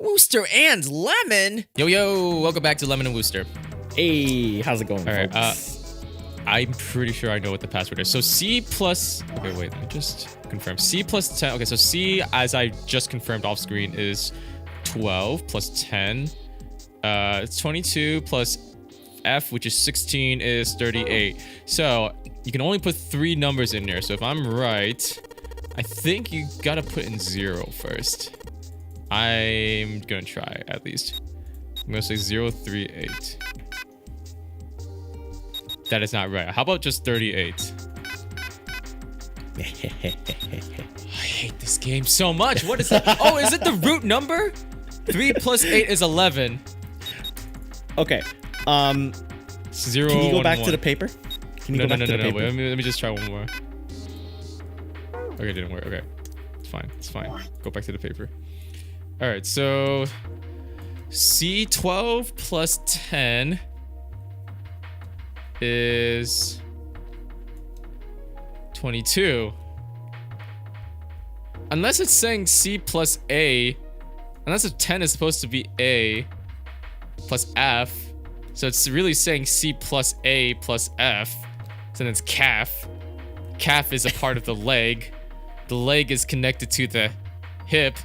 Wooster and Lemon? Yo, welcome back to Lemon and Wooster. Hey, how's it going, folks? I'm pretty sure I know what the password is. So C plus... Okay, wait, let me just confirm. C plus 10... Okay, so C, as I just confirmed off screen, is 12 plus 10. It's 22 plus F, which is 16, is 38. So you can only put 3 numbers in there. So if I'm right, I think you gotta put in 0 first. I'm gonna try, at least. I'm gonna say 038. That is not right. How about just 38? I hate this game so much. What is that? Oh, is it the root number? 3 plus 8 is 11. Okay. 0. Can you go 1, back 1. to the paper? Can you go back to the paper? Wait, let me just try one more. Okay, it didn't work. Okay. It's fine. It's fine. Go back to the paper. All right, so C12 plus 10 is 22. Unless it's saying C plus A, unless if 10 is supposed to be A plus F, so it's really saying C plus A plus F, so then it's calf. Calf is a part of the leg. The leg is connected to the hip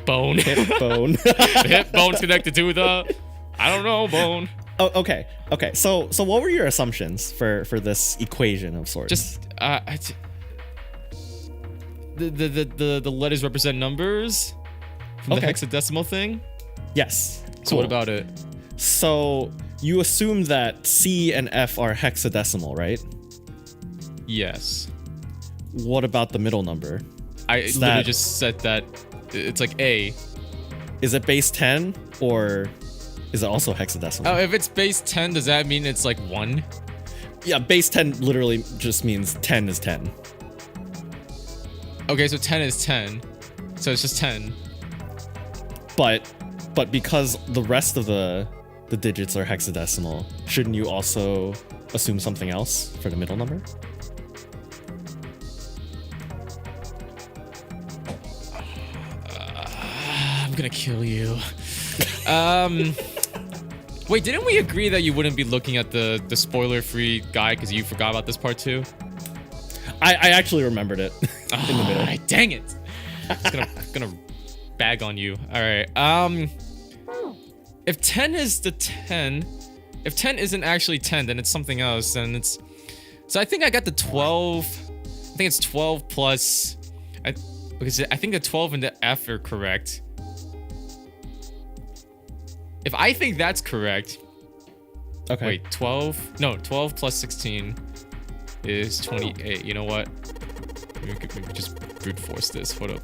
bone. Hip bone. The hip bone's connected to the, I don't know, bone. Oh, okay. So what were your assumptions for this equation of sorts? Just the letters represent numbers from the hexadecimal thing. Yes. So cool. what about it? So you assume that C and F are hexadecimal, right? Yes. What about the middle number? I literally just said that it's like A. Is it base 10 or is it also hexadecimal? Oh, if it's base 10, does that mean it's like 1? Yeah, base 10 literally just means 10 is 10. Okay, so 10 is 10. So it's just 10. But because the rest of the digits are hexadecimal, shouldn't you also assume something else for the middle number? I'm gonna kill you. Wait, didn't we agree that you wouldn't be looking at the spoiler-free guide because you forgot about this part too? I actually rememdered it in the middle. Dang it! I'm gonna bag on you. All right. If 10 is the 10, if 10 isn't actually 10, then it's something else. Then it's. So I think I got the 12. I think it's 12 plus. Because I think the 12 and the F are correct. If I think that's correct. Okay. Wait, 12? No, 12 plus 16 is 28. You know what? Maybe we could just brute force this. Hold up.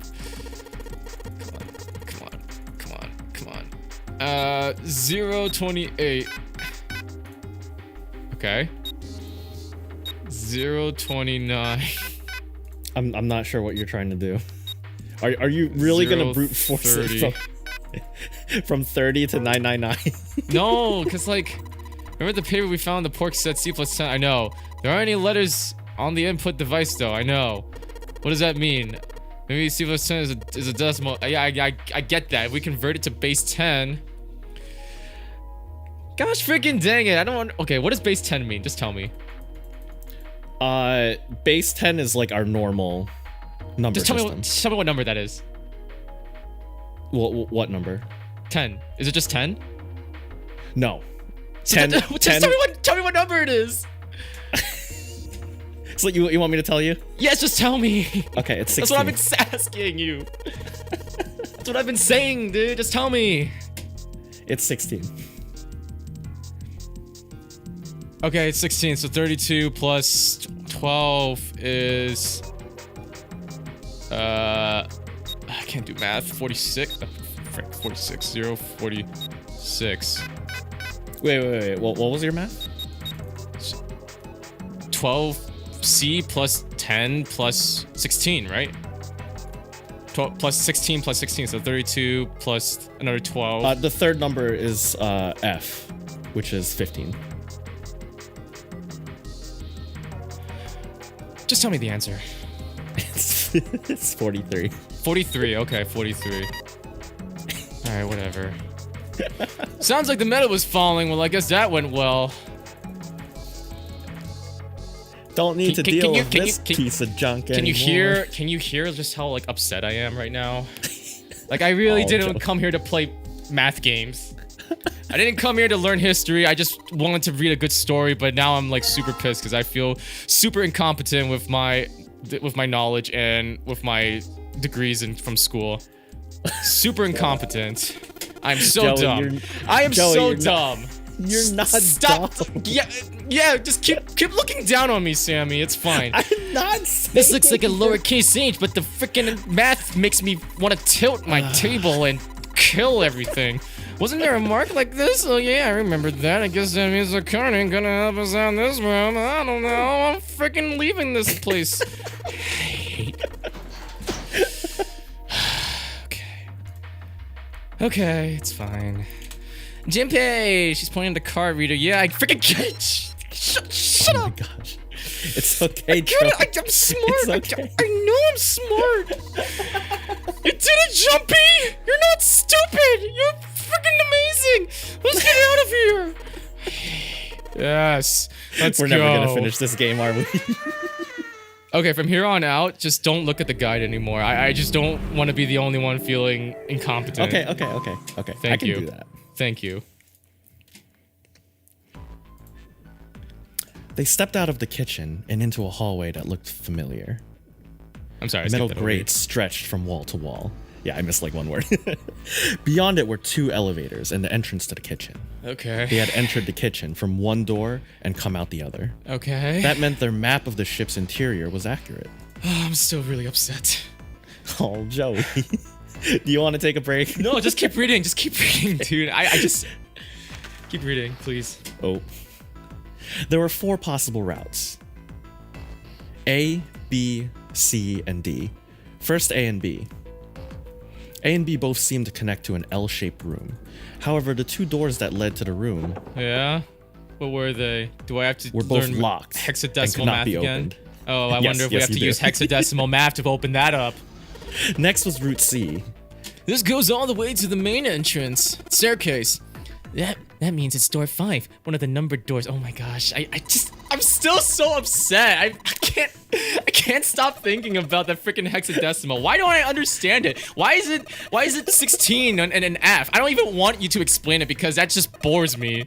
Come on. 028. Okay. 029. I'm not sure what you're trying to do. Are you really gonna brute force it from 30 to 999? No, because like, remember the paper we found the pork said C plus 10? I know. There aren't any letters on the input device though. I know. What does that mean? Maybe C plus 10 is a decimal. Yeah, I get that. If we convert it to base 10. Gosh freaking dang it. I don't want. Okay, what does base 10 mean? Just tell me. Base 10 is like our normal number just system. Just tell me what number that is. What number? 10. Is it just 10? No. So 10, just 10. tell me what number it is. So you want me to tell you? Yes, just tell me. Okay, it's 16. That's what I've been asking you. That's what I've been saying, dude. Just tell me. It's 16. Okay, it's 16. So 32 plus 12 is I can't do math. 46. Oh, frick, 46. 0 46. Wait. What was your math? 12C plus 10 plus 16, right? 12 plus 16 plus 16, so 32 plus another 12. The third number is F, which is 15. Just tell me the answer. It's 43. 43. Okay, 43. Alright, whatever. Sounds like the meta was falling. Well, I guess that went well. Don't need to deal with this piece of junk anymore. Can you hear just how like upset I am right now? Like I really didn't come here to play math games. I didn't come here to learn history. I just wanted to read a good story, but now I'm like super pissed because I feel super incompetent with my knowledge and with my degrees from school. Super incompetent. I'm so dumb. I am so dumb. You're not Stop. dumb. Yeah, just keep looking down on me, Sammy. It's fine. I'm not saying This looks like a lowercase h, but the freaking math makes me want to tilt my table and kill everything. Wasn't there a mark like this? Oh yeah, I remember that. I guess that means the card ain't gonna help us out in this room. I don't know. I'm freaking leaving this place. Okay, it's fine. Jinpei, she's pointing the card reader. Yeah, I freaking shut up. Oh my gosh. It's okay, I'm smart. Okay. I know I'm smart. You did it, Jumpy. You're not stupid. You're freaking amazing. Let's get out of here. Yes, let's go. We're never gonna finish this game, are we? Okay, from here on out, just don't look at the guide anymore. I just don't want to be the only one feeling incompetent. Okay. Thank you. I can do that. Thank you. They stepped out of the kitchen and into a hallway that looked familiar. I'm sorry. Metal grates stretched from wall to wall. Yeah, I missed like one word. Beyond it were 2 elevators and the entrance to the kitchen. Okay. They had entered the kitchen from one door and come out the other. Okay. That meant their map of the ship's interior was accurate. Oh, I'm still really upset. Oh, Joey. Do you want to take a break? No, just keep reading. Just keep reading, dude. I just... Keep reading, please. Oh. There were 4 possible routes. A, B, C, and D. First, A and B. A and B both seemed to connect to an L-shaped room. However, the 2 doors that led to the room... Yeah? What were they? Do I have to were both learn locked hexadecimal math again? Opened. Oh, I wonder if we have to use hexadecimal math to open that up. Next was route C. This goes all the way to the main entrance. Staircase. That means it's door 5, one of the numbered doors. Oh my gosh, I'm still so upset. I can't stop thinking about that freaking hexadecimal. Why don't I understand it? Why is it 16 and an F? I don't even want you to explain it because that just bores me.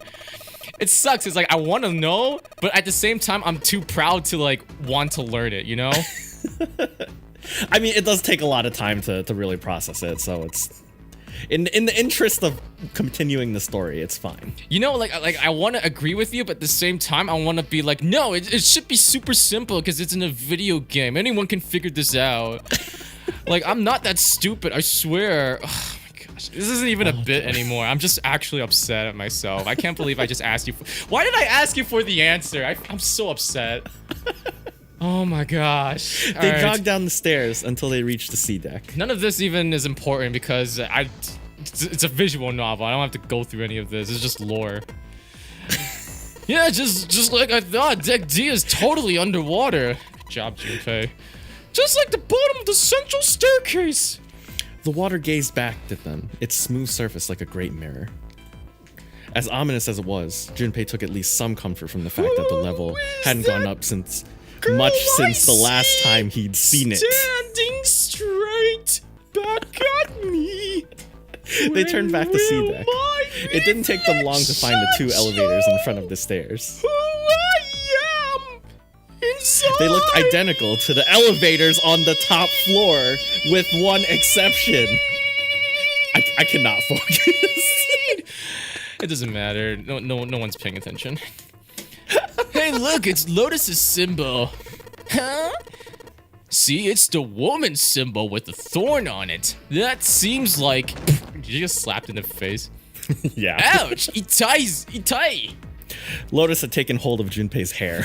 It sucks. It's like I want to know, but at the same time, I'm too proud to like want to learn it. You know? I mean, it does take a lot of time to really process it, so it's in the interest of continuing the story, it's fine. You know, like I want to agree with you, but at the same time, I want to be like, no, it should be super simple because it's in a video game. Anyone can figure this out. Like, I'm not that stupid, I swear. Oh my gosh, this isn't even a bit anymore. I'm just actually upset at myself. I can't believe I just asked you. Why did I ask you for the answer? I'm so upset. Oh my gosh. They jogged down the stairs until they reached the C deck. None of this even is important because it's a visual novel. I don't have to go through any of this. It's just lore. Yeah, just like I thought, Deck D is totally underwater. Good job, Junpei. Just like the bottom of the central staircase. The water gazed back at them, its smooth surface like a great mirror. As ominous as it was, Junpei took at least some comfort from the fact that the level hadn't gone up since the last time he'd seen it. Standing straight back at me. They turned back the C deck. It didn't take them long to find the 2 elevators in front of the stairs. Who I am inside. They looked identical to the elevators on the top floor, with one exception. I cannot focus. It doesn't matter. No one's paying attention. Hey, look, it's Lotus's symbol. Huh? See, it's the woman's symbol with the thorn on it. That seems like... Did you just slapped in the face? Yeah. Ouch! Itai! Lotus had taken hold of Junpei's hair.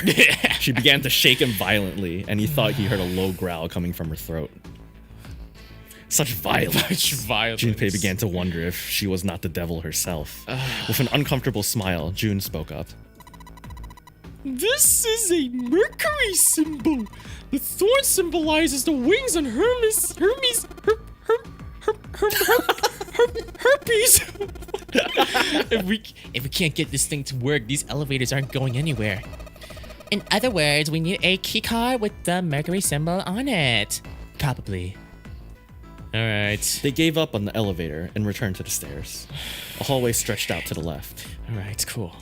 She began to shake him violently, and he thought he heard a low growl coming from her throat. Such violence. Junpei began to wonder if she was not the devil herself. With an uncomfortable smile, June spoke up. This is a Mercury symbol. The thorn symbolizes the wings on Hermes. herpes. if we can't get this thing to work, these elevators aren't going anywhere. In other words, we need a keycard with the Mercury symbol on it. Probably. All right. They gave up on the elevator and returned to the stairs. A hallway stretched out to the left. All right, cool.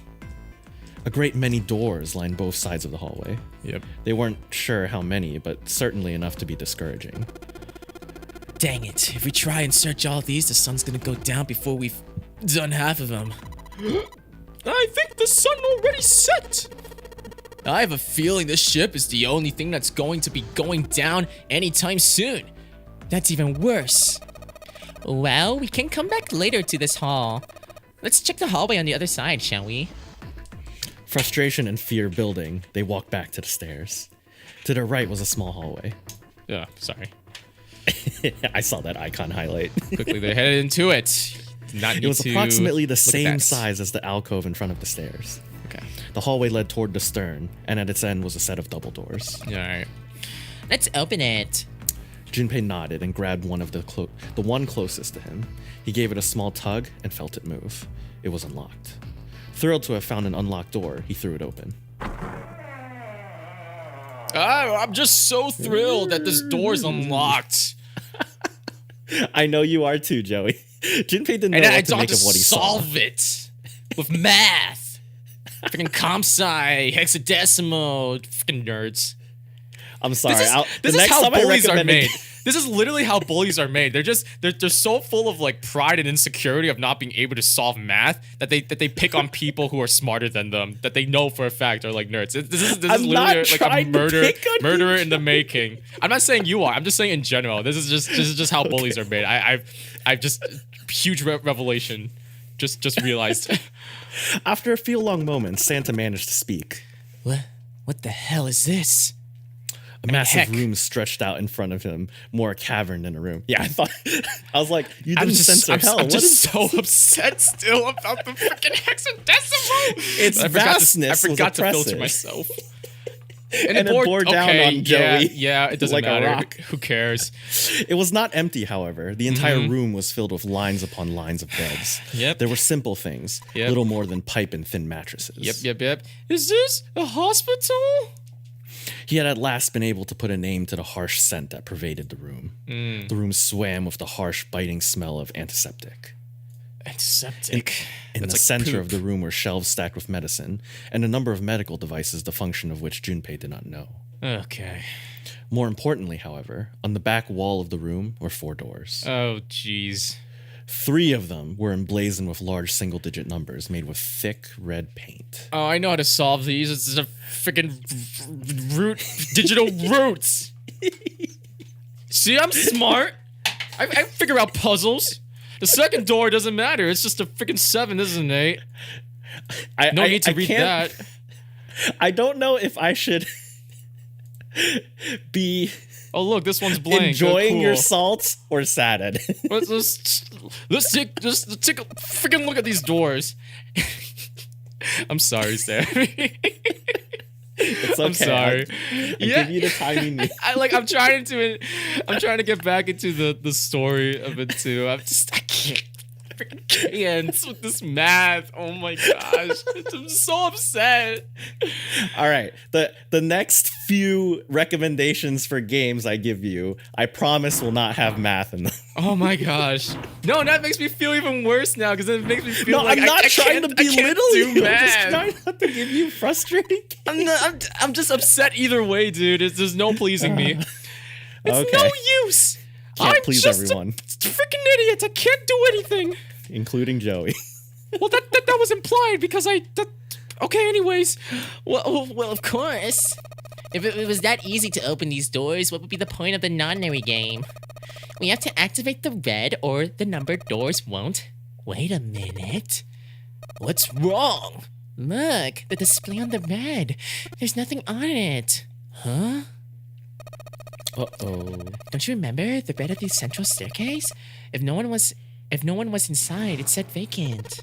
A great many doors lined both sides of the hallway. Yep. They weren't sure how many, but certainly enough to be discouraging. Dang it. If we try and search all these, the sun's gonna go down before we've done half of them. I think the sun already set. I have a feeling this ship is the only thing that's going to be going down anytime soon. That's even worse. Well, we can come back later to this hall. Let's check the hallway on the other side, shall we? Frustration and fear building, they walked back to the stairs. To their right was a small hallway. Yeah, sorry. I saw that icon highlight. Quickly, they headed into it. It was approximately the same size as the alcove in front of the stairs. Okay. The hallway led toward the stern, and at its end was a set of double doors. All right. Let's open it. Junpei nodded and grabbed one of the one closest to him. He gave it a small tug and felt it move. It was unlocked. Thrilled to have found an unlocked door, he threw it open. I'm just so thrilled that this door's unlocked. I know you are too, Joey. Junpei didn't know what to make of what he saw. Solve it with math. Freaking comp sci, hexadecimal, freaking nerds. I'm sorry. This is how bullies are made. This is literally how bullies are made. They're so full of like pride and insecurity of not being able to solve math that they pick on people who are smarter than them that they know for a fact are like nerds. This is literally like a murderer in the making. I'm not saying you are. I'm just saying in general. This is just how bullies are made. I've just huge revelation. Just realized. After a few long moments, Santa managed to speak. What the hell is this? A massive room stretched out in front of him, more a cavern than a room. Yeah, I was like, you didn't censor hell. I'm just so upset still about the freaking hexadecimal. Its vastness I forgot to filter myself. And it bore down on Joey. Yeah, it doesn't like matter. A rock. Who cares? It was not empty, however. The entire room was filled with lines upon lines of beds. Yep. There were simple things, little more than pipe and thin mattresses. Yep. Is this a hospital? He had at last been able to put a name to the harsh scent that pervaded the room. The room swam with the harsh, biting smell of antiseptic. Antiseptic? In the center of the room were shelves stacked with medicine, and a number of medical devices the function of which Junpei did not know. Okay. More importantly, however, on the back wall of the room were 4 doors. Oh, jeez. 3 of them were emblazoned with large single-digit numbers made with thick red paint. Oh, I know how to solve these. It's just a freaking digital roots. See, I'm smart. I figure out puzzles. The second door doesn't matter. It's just a freaking 7, isn't it? No need to read that. I don't know if I should be... Oh, look, this one's blank. Enjoying your salts or saddened? Let's take a freaking look at these doors. I'm sorry, Sam. It's okay. I'm sorry. I give you the time you need. I'm trying to get back into the story of it too. I can't. With this math. Oh my gosh. I'm so upset. All right. The next few recommendations for games I give you, I promise will not have math in them. Oh my gosh. No, that makes me feel even worse now because it makes me feel like I'm not trying to belittle you. Math. I'm just trying not to give you frustrating games. I'm just upset either way, dude. There's no pleasing me. It's no use. Can't please everyone. Freaking idiot. I can't do anything. Including Joey. Well, that was implied because okay, anyways. Well, of course. If it was that easy to open these doors, what would be the point of the non-nary game? We have to activate the red or the numbered doors won't. Wait a minute. What's wrong? Look, the display on the red. There's nothing on it. Huh? Uh-oh. Don't you remember the red at the central staircase? If no one was inside, it said vacant.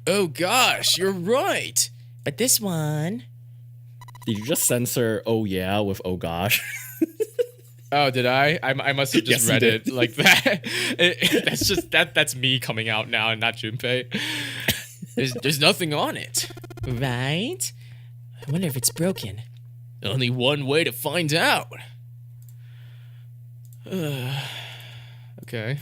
Oh gosh, you're right. But this one... Did you just censor oh yeah with oh gosh? Oh, did I? I must have just Yes, you read did. it like that. That's just that's me coming out now and not Junpei. There's nothing on it. Right? I wonder if it's broken. Only one way to find out. Okay.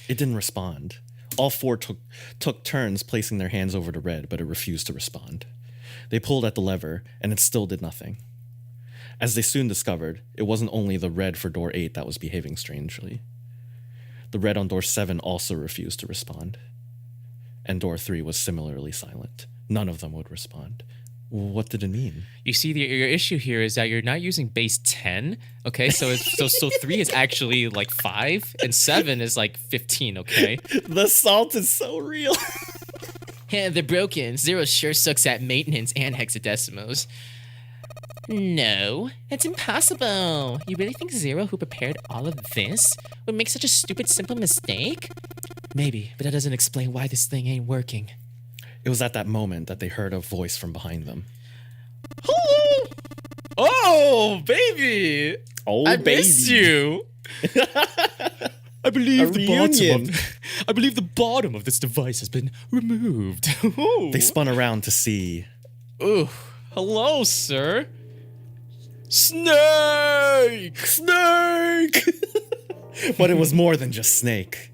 It didn't respond. All four took turns placing their hands over to Red, but it refused to respond. They pulled at the lever, and it still did nothing. As they soon discovered, it wasn't only the red for door 8 that was behaving strangely. The red on door 7 also refused to respond. And door 3 was similarly silent. None of them would respond. What did it mean? You see, your issue here is that you're not using base 10. Okay, so so 3 is actually like 5, and 7 is like 15. Okay. The salt is so real. Yeah, they're broken. Zero sure sucks at maintenance and hexadecimals. No, that's impossible. You really think Zero, who prepared all of this, would make such a stupid, simple mistake? Maybe, but that doesn't explain why this thing ain't working. It was at that moment that they heard a voice from behind them. Hello! Oh, baby! Oh, I baby. miss you! I believe the bottom of this device has been removed. They spun around to see. Ooh, hello, sir. Snake! Snake! But it was more than just Snake.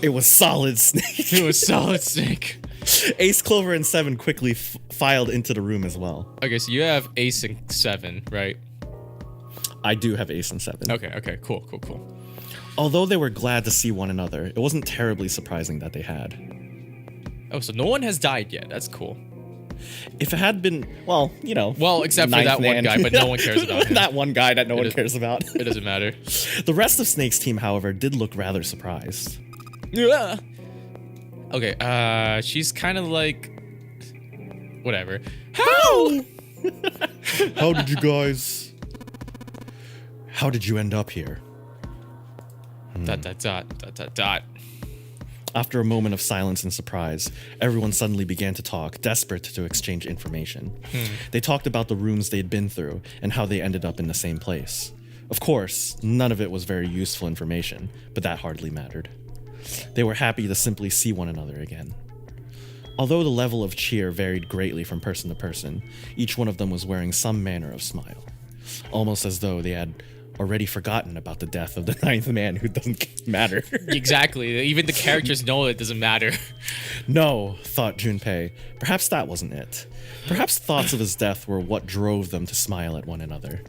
It was Solid Snake. It was Solid Snake. Ace, Clover, and 7 quickly filed into the room as well. Okay, so you have Ace and 7, right? I do have Ace and 7. Okay, cool. Although they were glad to see one another, it wasn't terribly surprising that they had. Oh, so no one has died yet. That's cool. If it had been, well, you know. Well, except for that one guy, but no one cares about him. That one guy that no one cares about. It doesn't matter. The rest of Snake's team, however, did look rather surprised. Yeah. Okay, she's kind of like... Whatever. How? How did you guys... How did you end up here? Dot. After a moment of silence and surprise, everyone suddenly began to talk, desperate to exchange information. They talked about the rooms they'd been through and how they ended up in the same place. Of course, none of it was very useful information, but that hardly mattered. They were happy to simply see one another again. Although the level of cheer varied greatly from person to person, each one of them was wearing some manner of smile, almost as though they had already forgotten about the death of the 9th man who doesn't matter. Exactly. Even the characters know it doesn't matter. No, thought Junpei. Perhaps that wasn't it. Perhaps thoughts of his death were what drove them to smile at one another.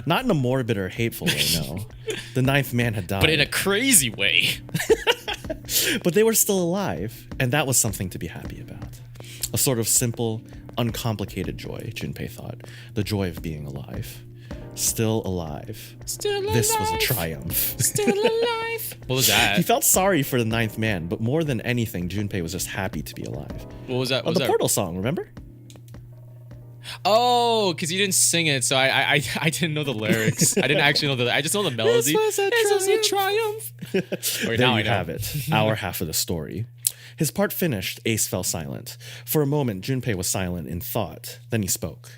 Not in a morbid or hateful way, no. The 9th man had died. But in a crazy way. But they were still alive, and that was something to be happy about. A sort of simple, uncomplicated joy, Junpei thought. The joy of being alive. Still alive. Still alive. This was a triumph. Still alive. What was that? He felt sorry for the 9th man, but more than anything, Junpei was just happy to be alive. What was that? Oh, the Portal song, remember? Oh, because you didn't sing it, so I didn't know the lyrics. I didn't actually know I just know the melody. This was a triumph. There you have it. Our half of the story. His part finished, Ace fell silent. For a moment, Junpei was silent in thought. Then he spoke.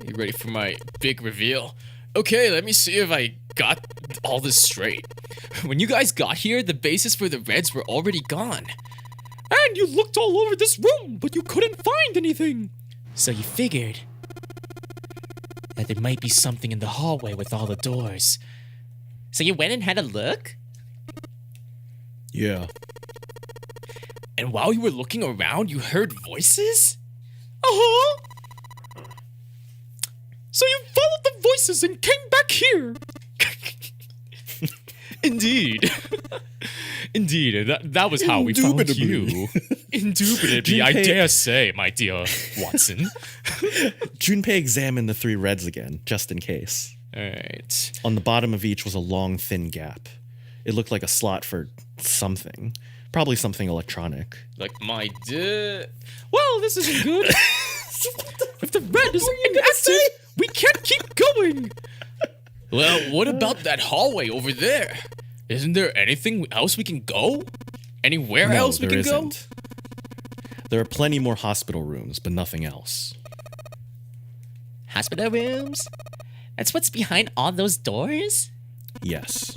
You ready for my big reveal? Okay, let me see if I got all this straight. When you guys got here, the bases for the Reds were already gone. And you looked all over this room, but you couldn't find anything. So you figured that there might be something in the hallway with all the doors. So you went and had a look? Yeah. And while you were looking around, you heard voices? Uh-huh. So you followed the voices and came back here. Indeed. Indeed, that was how we found you. Indubitably, I dare say, my dear Watson. Junpei examined the 3 reds again, just in case. Alright. On the bottom of each was a long, thin gap. It looked like a slot for something. Probably something electronic. Like my well, this isn't good. If the red is inactive, we can't keep going. Well, what about that hallway over there? Isn't there anything else we can go? Anywhere else we can go? There are plenty more hospital rooms, but nothing else. Hospital rooms? That's what's behind all those doors? Yes.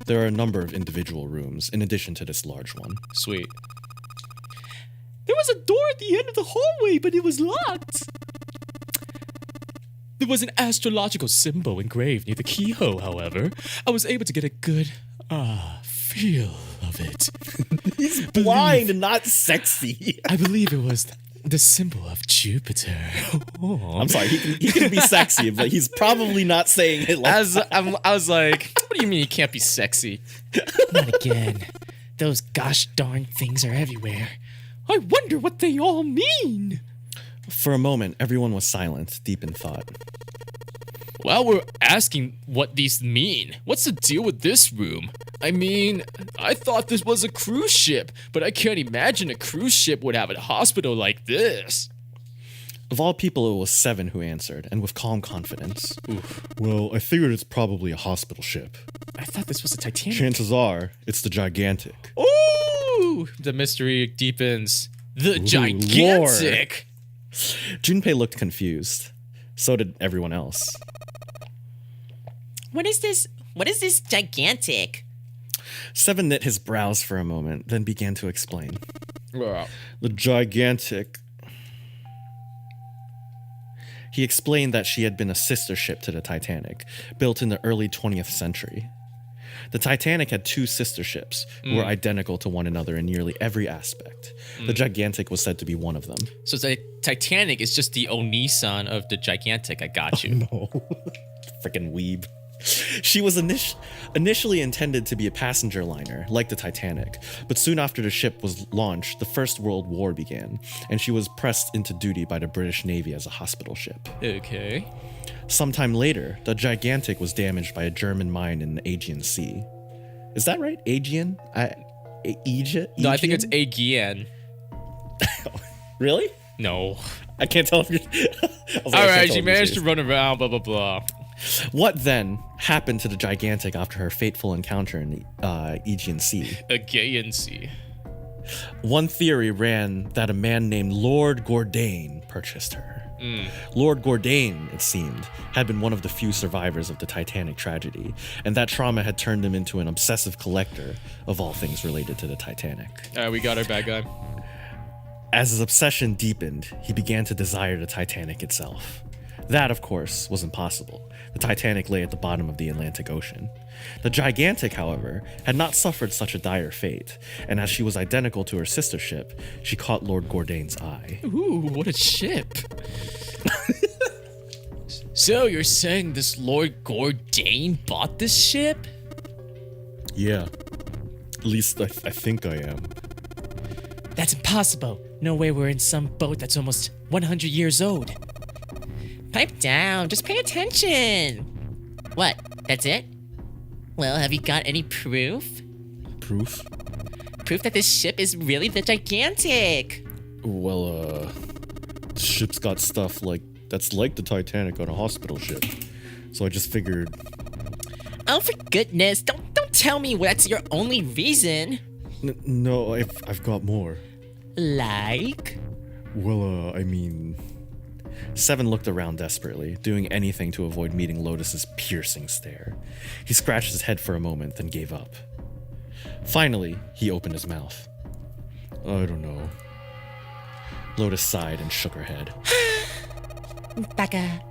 There are a number of individual rooms in addition to this large one. Sweet. There was a door at the end of the hallway, but it was locked. There was an astrological symbol engraved near the keyhole, however. I was able to get a good, feel of it. He's blind and not sexy. I believe it was the symbol of Jupiter. Oh. I'm sorry, he can be sexy, but he's probably not saying it like I was like, what do you mean you can't be sexy? Not again. Those gosh darn things are everywhere. I wonder what they all mean. For a moment, everyone was silent, deep in thought. While we're asking what these mean, what's the deal with this room? I mean, I thought this was a cruise ship, but I can't imagine a cruise ship would have a hospital like this. Of all people, it was Seven who answered, and with calm confidence. Oof. Well, I figured it's probably a hospital ship. I thought this was a Titanic. Chances are, it's the Gigantic. Ooh! The mystery deepens. The Gigantic! Junpei looked confused. So did everyone else. What is this? What is this gigantic? Seven knit his brows for a moment, then began to explain. Wow. The Gigantic. He explained that she had been a sister ship to the Titanic, built in the early 20th century. The Titanic had two sister ships who were identical to one another in nearly every aspect. The Gigantic was said to be one of them. So the Titanic is just the Onisan of the Gigantic. I got you. No. Freaking weeb. She was initially intended to be a passenger liner, like the Titanic, but soon after the ship was launched, the First World War began, and she was pressed into duty by the British Navy as a hospital ship. Okay. Sometime later, the Gigantic was damaged by a German mine in the Aegean Sea. Is that right? Aegean? Aegean? No, I think it's Aegean. Really? No. I can't tell if you're... All right, she managed to run around, blah, blah, blah. What then happened to the Gigantic after her fateful encounter in the Aegean Sea? Aegean Sea. One theory ran that a man named Lord Gordain purchased her. Lord Gordain, it seemed, had been one of the few survivors of the Titanic tragedy, and that trauma had turned him into an obsessive collector of all things related to the Titanic. All right, we got our bad guy. As his obsession deepened, he began to desire the Titanic itself. That, of course, was impossible. The Titanic lay at the bottom of the Atlantic Ocean. The Gigantic, however, had not suffered such a dire fate, and as she was identical to her sister ship, she caught Lord Gordain's eye. Ooh, what a ship. So you're saying this Lord Gordain bought this ship? Yeah. At least I think I am. That's impossible. No way we're in some boat that's almost 100 years old. Pipe down. Just pay attention. What? That's it? Well, have you got any proof? Proof? Proof that this ship is really the Gigantic. Well, the ship's got stuff that's like the Titanic on a hospital ship. So I just figured... Oh, for goodness. Don't tell me that's your only reason. No, I've got more. Like? Well, I mean... Seven looked around desperately, doing anything to avoid meeting Lotus's piercing stare. He scratched his head for a moment, then gave up. Finally, he opened his mouth. I don't know. Lotus sighed and shook her head. Becca,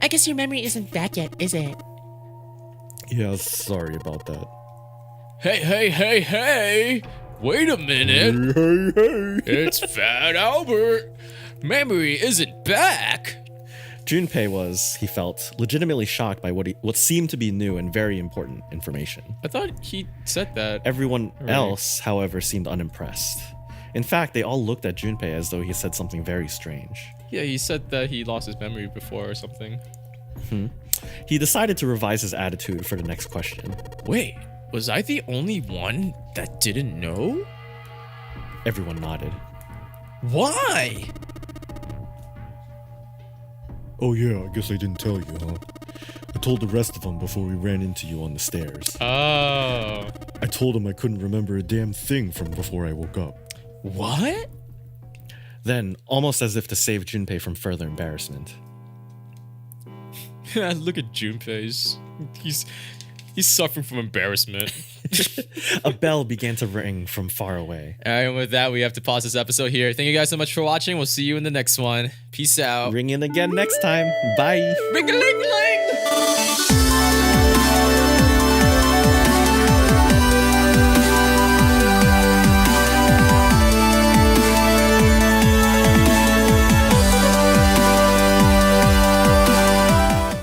I guess your memory isn't back yet, is it? Yeah, sorry about that. Hey! Wait a minute. Hey. It's Fat Albert. Memory isn't back. Junpei was, he felt, legitimately shocked by what seemed to be new and very important information. I thought he said that. Everyone else, however, seemed unimpressed. In fact, they all looked at Junpei as though he said something very strange. Yeah, he said that he lost his memory before or something. He decided to revise his attitude for the next question. Wait, was I the only one that didn't know? Everyone nodded. Why? Oh yeah, I guess I didn't tell you, huh? I told the rest of them before we ran into you on the stairs. Oh. I told them I couldn't remember a damn thing from before I woke up. What? Then, almost as if to save Junpei from further embarrassment. Look at Junpei. He's suffering from embarrassment. A bell began to ring from far away. All right, and with that, we have to pause this episode here. Thank you guys so much for watching. We'll see you in the next one. Peace out. Ring in again next time. Bye. Ring-a-ling-ling.